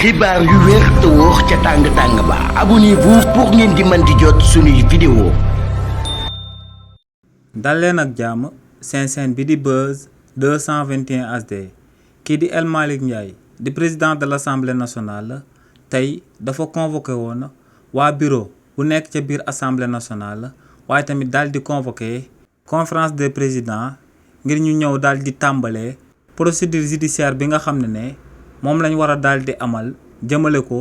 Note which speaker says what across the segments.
Speaker 1: xibaar yu wér te wóor ca tàng ba abonnez-vous pour ngeen di mën di jot suñuy vidéo.
Speaker 2: dal leen ak jàmm seen bi di Buzz 221 HD kii di El Malick Ndiaye di président de l'Assemblée nationale tey dafa convoqué woon waa bureau bu nekk ca biir Assemblée nationale waaye tamit daal di convoqué conférence des présidents ngir ñu ñëw daal di tàmbalee procédure judiciaire bi nga xam ne moom lañ war a daal di amal jëmale ko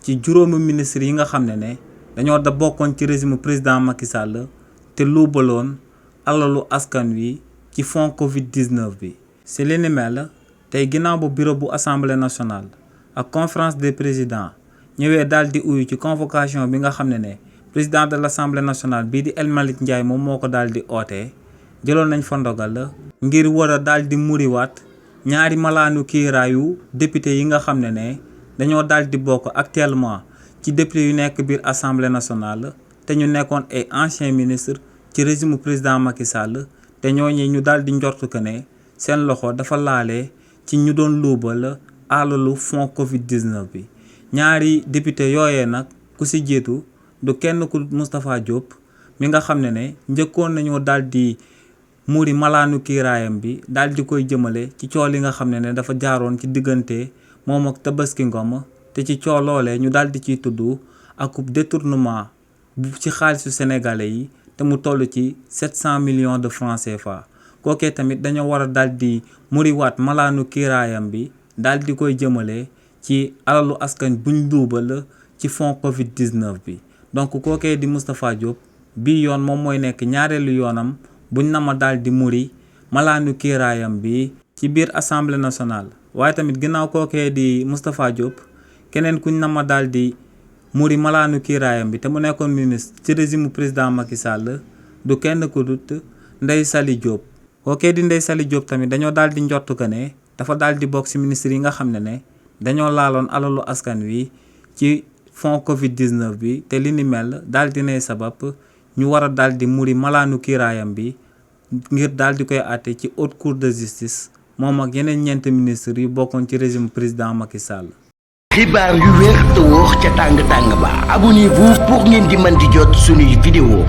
Speaker 2: ci juróomi ministre yi nga xam ne dañoo da bokkoon ci régime président Macky Sall te luubaloon alalu askan wi ci fond Covid-19 bi. si li ni mel tey ginnaaw bu bureau bu assemblée nationale ak conférence des présidents ñëwee daal di uyu ci convocation bi nga xam ne président de l'Assemblée nationale bii di El Malick Ndiaye moom moo ko daal di ootee jëloon nañ fa ndogal ngir war a daal di muriwaat ñaari malaanu kiiraayu député yi nga xam ne dañoo daal di bokk actuellement ci député yu nekk biir assemblée nationale te ñu nekkoon ay anciens ministres ci régime président Macky Sall te ñooñu ñu daal di njort que ne seen loxo dafa laale ci ñu doon luubal alalu fond Covid-19 bi. ñaari député yooyee nag ku si jiitu du kenn ku Moustapha Diop mi nga xam ne njëkkoon nañoo daal di muri malaanu kiiraayam bi daal di koy jëmale ci coow li nga xam ne dafa jaaroon ci diggante moom ak Tabaski Ngom te ci coow loolee ñu daal di ciy tudd ak détournement bu ci xaalisu sénégalais yi te mu toll ci 700 millions de francs CFA. kookee tamit dañoo war a daal di muriwaat malaanu kiiraayam bi daal di koy jëmale ci alalu askan buñ duubal ci fond Covid-19 bi. donc kookee di Moustapha Diop bii yoon moom mooy nekk ñaareelu yoonam buñ na ma daal di muri malaanu kiiraayam bi ci biir assemblée nationale. waaye tamit ginnaaw kookee di Moustapha Diop keneen kuñ na ma daal di muri malaanu kiiraayam bi te mu nekkoon ministre ci régime président Macky Sall du kenn ku dut Ndeye Saly Diop. kookee di Ndeye Saly Diop tamit dañoo daal di njort que ne dafa daal di bokk ci ministre yi nga xam ne dañoo laaloon alalu askan wi ci fond Covid-19 bi te li ni mel daal di nay sabab ñu war a daal di muri malaanu kiiraayam bi ngir daal di koy àtte ci haute cour de justice moom ak yeneen ñeenti ministres yu bokkoon ci régime président Macky Sall.
Speaker 1: xibaar yu wér te wóor ca tàng ba abonnez-vous pour ngeen di mën di jot suñuy vidéo.